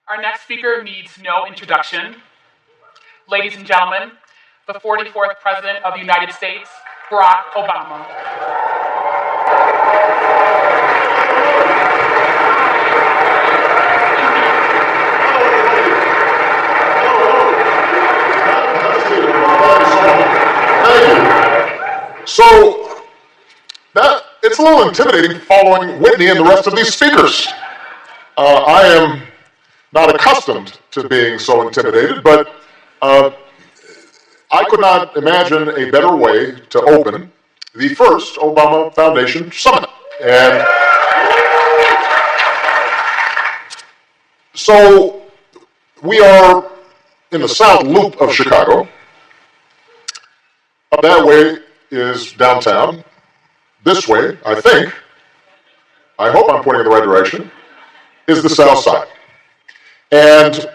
Our next speaker needs no introduction. Ladies and gentlemen, the 44th President of the United States, Barack Obama. Thank you. So, it's a little intimidating following Whitney and the rest of these speakers. I am not accustomed to being so intimidated, but I could not imagine a better way to open the first Obama Foundation Summit. And so we are in the South Loop of Chicago. Up that way is downtown. This way, I hope I'm pointing in the right direction, is the South Side. And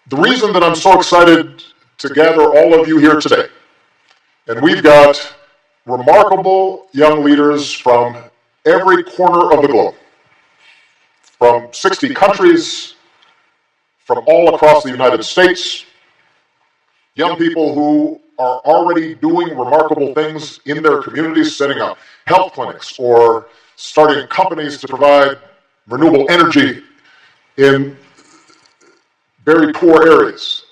the reason that I'm so excited to gather all of you here today, and we've got remarkable young leaders from every corner of the globe, from 60 countries, from all across the United States, young people who are already doing remarkable things in their communities, setting up health clinics or starting companies to provide renewable energy in very poor areas,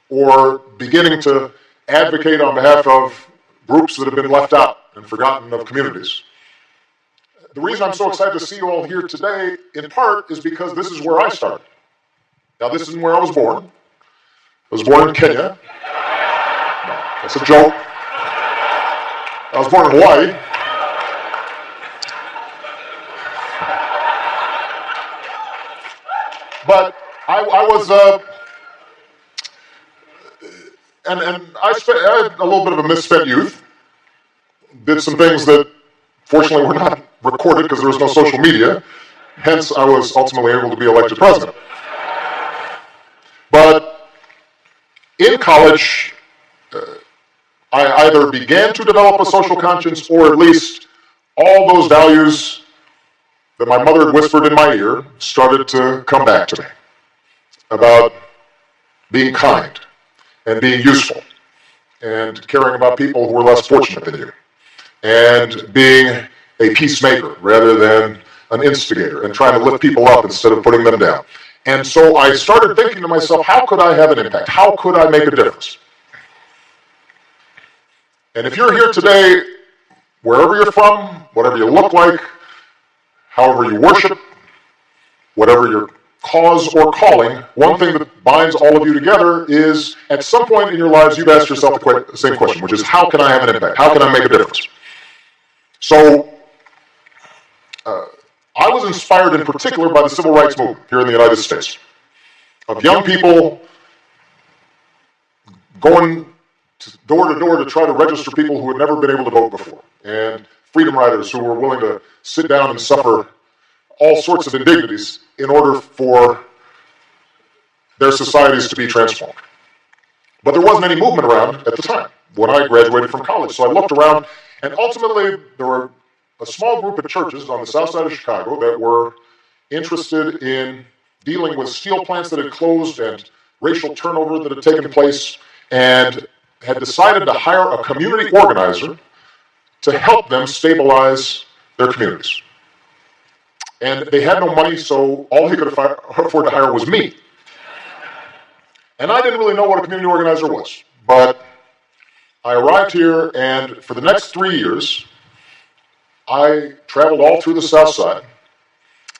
or beginning to advocate on behalf of groups that have been left out and forgotten of communities. The reason I'm so excited to see you all here today, in part, is because this is where I started. Now, this isn't where I was born. I was born in Kenya. No, that's a joke. I was born in Hawaii. But I was, I had a little bit of a misspent youth. Did some things that, fortunately, were not recorded because there was no social media. Hence, I was ultimately able to be elected president. But in college, I either began to develop a social conscience, or at least all those values that my mother had whispered in my ear started to come back to me, about being kind and being useful and caring about people who were less fortunate than you, and being a peacemaker rather than an instigator, and trying to lift people up instead of putting them down. And so I started thinking to myself, how could I have an impact? How could I make a difference? And if you're here today, wherever you're from, whatever you look like, however you worship, whatever your cause or calling, one thing that binds all of you together is, at some point in your lives, you've asked yourself the same question, which is, how can I have an impact? How can I make a difference? So, I was inspired in particular by the civil rights movement here in the United States, of young people going door to door to try to register people who had never been able to vote before, and freedom riders who were willing to sit down and suffer all sorts of indignities in order for their societies to be transformed. But there wasn't any movement around at the time when I graduated from college. So I looked around, and ultimately there were a small group of churches on the south side of Chicago that were interested in dealing with steel plants that had closed and racial turnover that had taken place, and had decided to hire a community organizer to help them stabilize their communities. And they had no money, so all they could afford to hire was me. And I didn't really know what a community organizer was, but I arrived here, and for the next 3 years, I traveled all through the South Side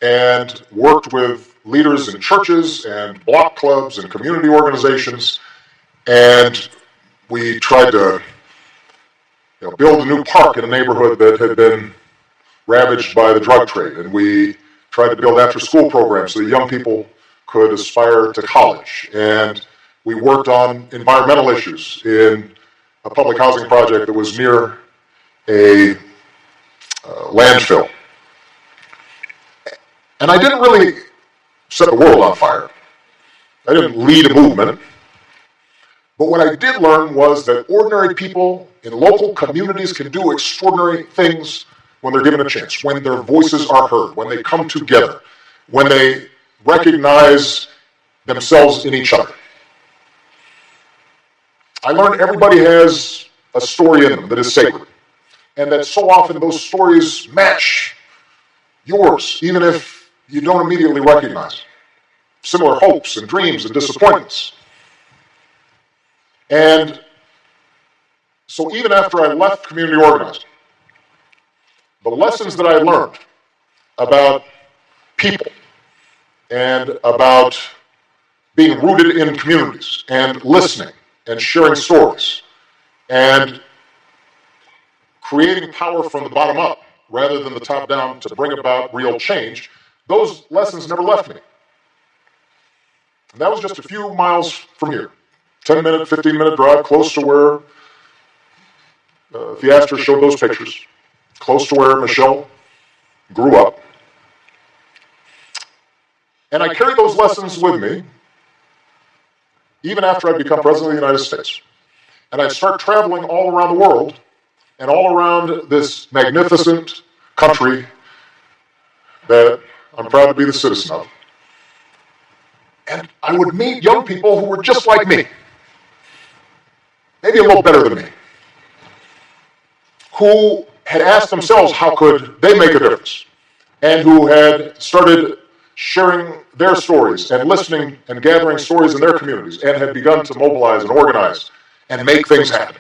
and worked with leaders in churches and block clubs and community organizations, and we tried to build a new park in a neighborhood that had been ravaged by the drug trade, and we tried to build after-school programs so that young people could aspire to college, and we worked on environmental issues in a public housing project that was near a landfill. And I didn't really set the world on fire. I didn't lead a movement. But what I did learn was that ordinary people in local communities can do extraordinary things when they're given a chance, when their voices are heard, when they come together, when they recognize themselves in each other. I learned everybody has a story in them that is sacred, and that so often those stories match yours, even if you don't immediately recognize it. Similar hopes and dreams and disappointments. And so even after I left community organizing, the lessons that I learned about people and about being rooted in communities and listening and sharing stories and creating power from the bottom up rather than the top down to bring about real change, those lessons never left me. And that was just a few miles from here. 10-minute, 15-minute drive, close to where Theaster showed those pictures, close to where Michelle grew up. And I carried those lessons with me even after I'd become President of the United States. And I'd start traveling all around the world and all around this magnificent country that I'm proud to be the citizen of. And I would meet young people who were just like me, maybe a little better than me, who had asked themselves how could they make a difference, and who had started sharing their stories and listening and gathering stories in their communities and had begun to mobilize and organize and make things happen.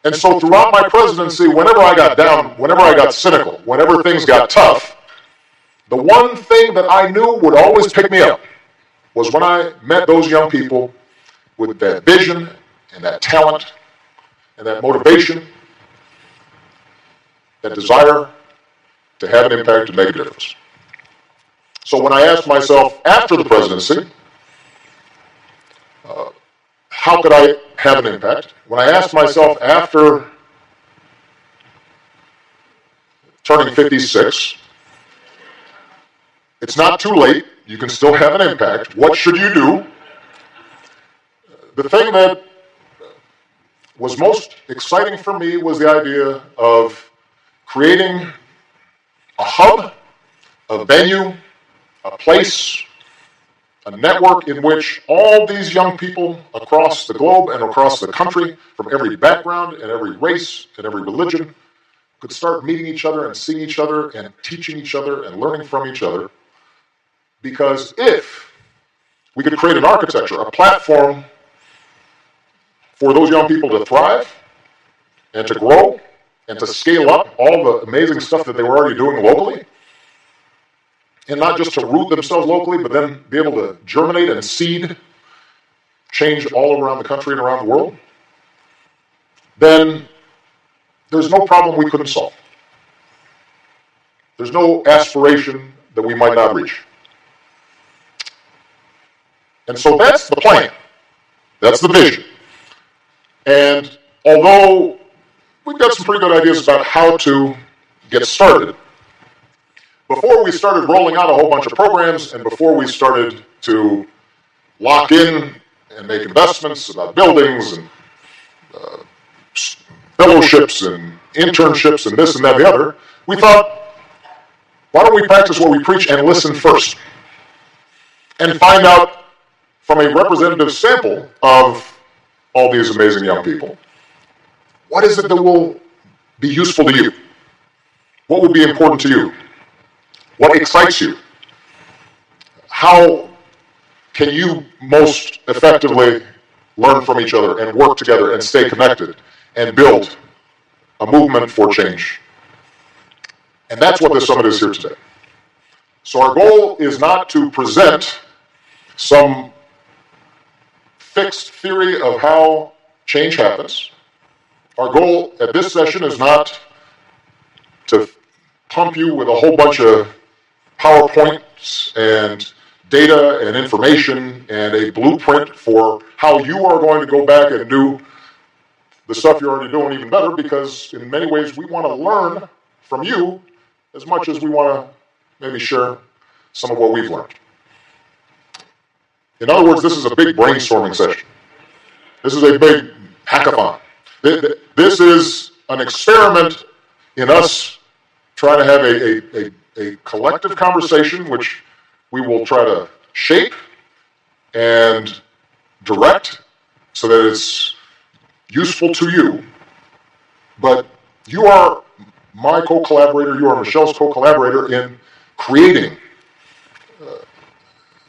And so throughout my presidency, whenever I got down, whenever I got cynical, whenever things got tough, the one thing that I knew would always pick me up was when I met those young people with that vision and that talent and that motivation, that desire to have an impact and make a difference. So when I asked myself after the presidency, how could I have an impact? When I asked myself after turning 56, it's not too late, you can still have an impact. What should you do? The thing that was most exciting for me was the idea of creating a hub, a venue, a place, a network in which all these young people across the globe and across the country, from every background and every race and every religion, could start meeting each other and seeing each other and teaching each other and learning from each other. Because if we could create an architecture, a platform for those young people to thrive and to grow and to scale up all the amazing stuff that they were already doing locally, and not just to root themselves locally, but then be able to germinate and seed change all around the country and around the world, then there's no problem we couldn't solve. There's no aspiration that we might not reach. And so that's the plan. That's the vision. And although we've got some pretty good ideas about how to get started, before we started rolling out a whole bunch of programs and before we started to lock in and make investments about buildings and fellowships and internships and this and that and the other, we thought, why don't we practice what we preach and listen first and find out from a representative sample of all these amazing young people, what is it that will be useful to you? What will be important to you? What excites you? How can you most effectively learn from each other and work together and stay connected and build a movement for change? And that's what this summit is here today. So our goal is not to present some fixed theory of how change happens. Our goal at this session is not to pump you with a whole bunch of PowerPoints and data and information and a blueprint for how you are going to go back and do the stuff you're already doing even better, because in many ways we want to learn from you as much as we want to maybe share some of what we've learned. In other words, this is a big brainstorming session. This is a big hackathon. This is an experiment in us trying to have a collective conversation, which we will try to shape and direct so that it's useful to you. But you are my co-collaborator, you are Michelle's co-collaborator in creating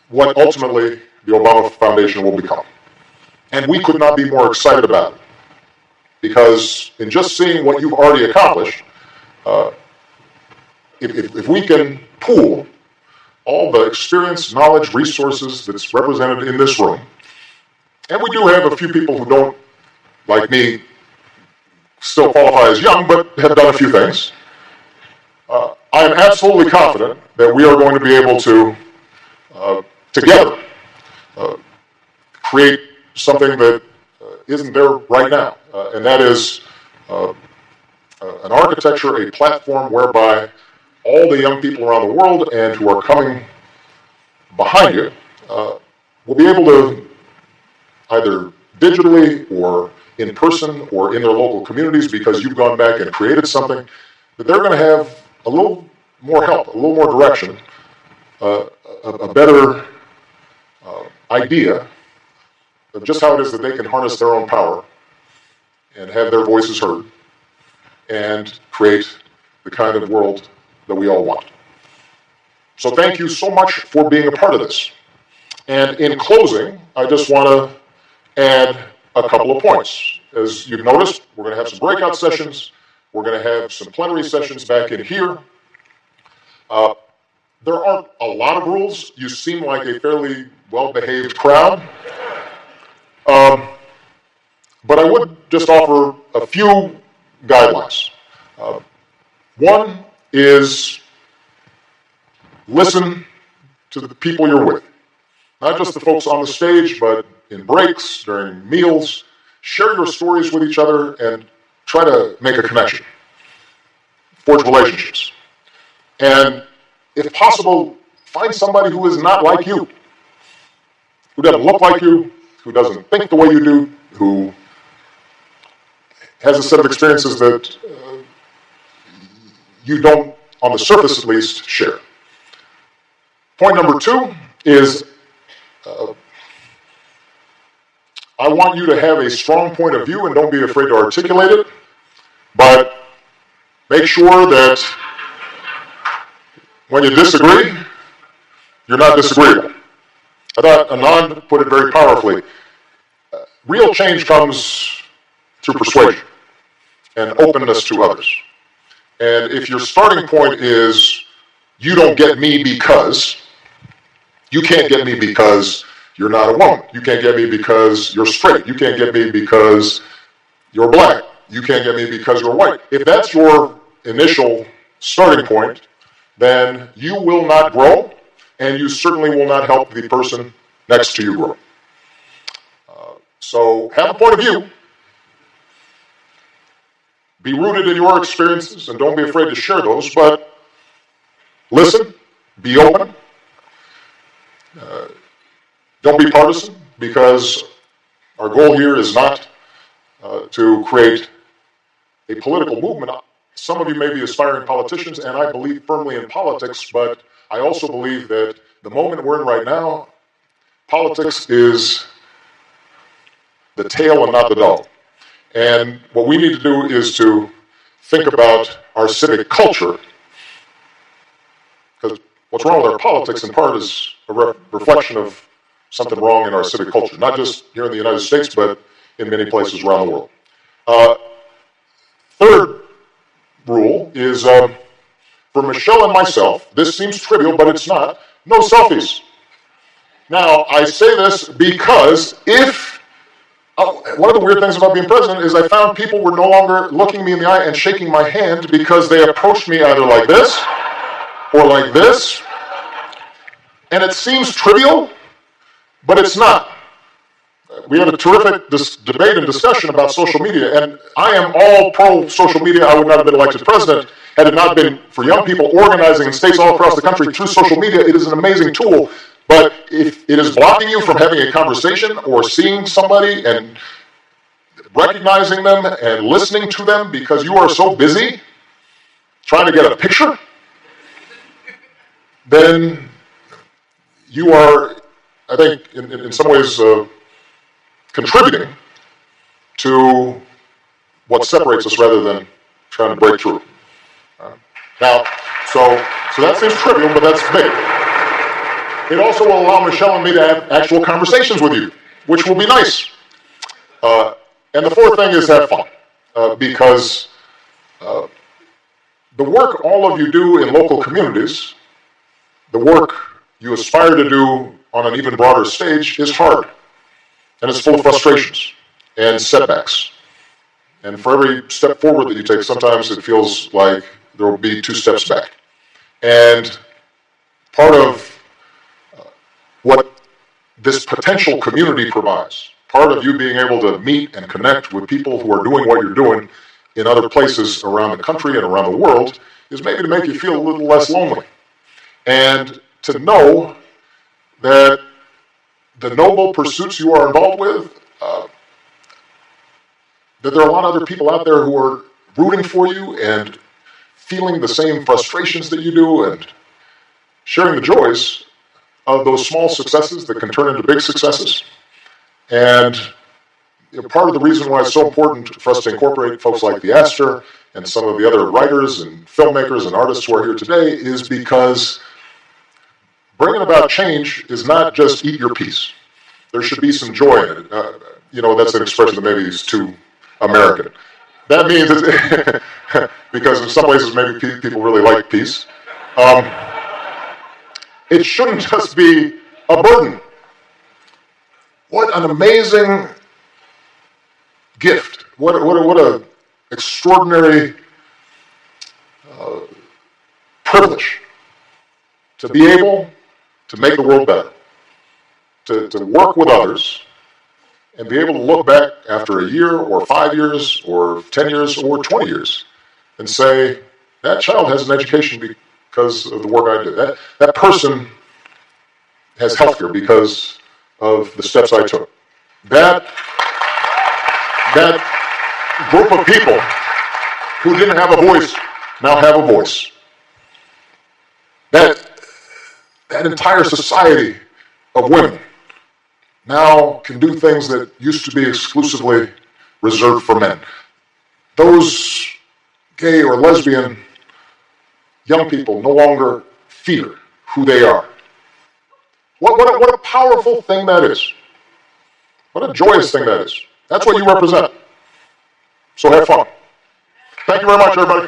what ultimately the Obama Foundation will become. And we could not be more excited about it. Because in just seeing what you've already accomplished, if we can pool all the experience, knowledge, resources that's represented in this room, and we do have a few people who don't, like me, still qualify as young, but have done a few things, I am absolutely confident that we are going to be able to, together, create something that isn't there right now, and that is an architecture, a platform whereby all the young people around the world and who are coming behind you will be able to either digitally or in person or in their local communities, because you've gone back and created something, that they're going to have a little more help, a little more direction, a better idea of just how it is that they can harness their own power and have their voices heard and create the kind of world that we all want. So thank you so much for being a part of this. And in closing, I just want to add a couple of points. As you've noticed, we're going to have some breakout sessions. We're going to have some plenary sessions back in here. There aren't a lot of rules. You seem like a fairly well-behaved crowd. But I would just offer a few guidelines. One is listen to the people you're with. Not just the folks on the stage, but in breaks, during meals. Share your stories with each other and try to make a connection. Forge relationships. And if possible, find somebody who is not like you. Who doesn't look like you, who doesn't think the way you do, who has a set of experiences that you don't, on the surface at least, share. Point number two is I want you to have a strong point of view and don't be afraid to articulate it, but make sure that when you disagree, you're not disagreeable. I thought Anand put it very powerfully. Real change comes through persuasion and openness to others. And if your starting point is, you don't get me because, you can't get me because you're not a woman. You can't get me because you're straight. You can't get me because you're black. You can't get me because you're white. If that's your initial starting point, then you will not grow, and you certainly will not help the person next to you grow. So have a point of view. Be rooted in your experiences, and don't be afraid to share those, but listen, be open. Don't be partisan, because our goal here is not to create a political movement. Some of you may be aspiring politicians, and I believe firmly in politics, but I also believe that the moment we're in right now, politics is the tail and not the dog. And what we need to do is to think about our civic culture, because what's wrong with our politics in part is a reflection of something wrong in our civic culture, not just here in the United States, but in many places around the world. Third rule is, for Michelle and myself, this seems trivial, but it's not, no selfies. Now, I say this because one of the weird things about being president is I found people were no longer looking me in the eye and shaking my hand because they approached me either like this or like this. And it seems trivial, but it's not. We had a terrific debate and discussion about social media, and I am all pro social media. I would not have been elected president had it not been for young people organizing in states all across the country through social media. It is an amazing tool, but if it is blocking you from having a conversation or seeing somebody and recognizing them and listening to them because you are so busy trying to get a picture, then you are, I think, in some ways contributing to what separates us rather than trying to break through. Now, so that seems trivial, but that's big. It also will allow Michelle and me to have actual conversations with you, which will be nice. And the fourth thing is have fun, because the work all of you do in local communities, the work you aspire to do on an even broader stage is hard, and it's full of frustrations and setbacks. And for every step forward that you take, sometimes it feels like there will be 2 steps back. And part of what this potential community provides, part of you being able to meet and connect with people who are doing what you're doing in other places around the country and around the world, is maybe to make you feel a little less lonely. And to know that the noble pursuits you are involved with, that there are a lot of other people out there who are rooting for you and feeling the same frustrations that you do and sharing the joys of those small successes that can turn into big successes. And part of the reason why it's so important for us to incorporate folks like the Astor and some of the other writers and filmmakers and artists who are here today is because bringing about change is not just eat your peace. There should be some joy in it. That's an expression that maybe is too American. That means because in some places maybe people really like peace. It shouldn't just be a burden. What an amazing gift. What an extraordinary privilege to be able to make the world better, to work with others, and be able to look back after a year or 5 years or 10 years or 20 years and say, that child has an education because of the work I did. That person has healthcare because of the steps I took. That group of people who didn't have a voice now have a voice. That entire society of women now can do things that used to be exclusively reserved for men. Those gay or lesbian young people no longer fear who they are. What a powerful thing that is. What a joyous thing that is. That's what you represent. So have fun. Thank you very much, everybody.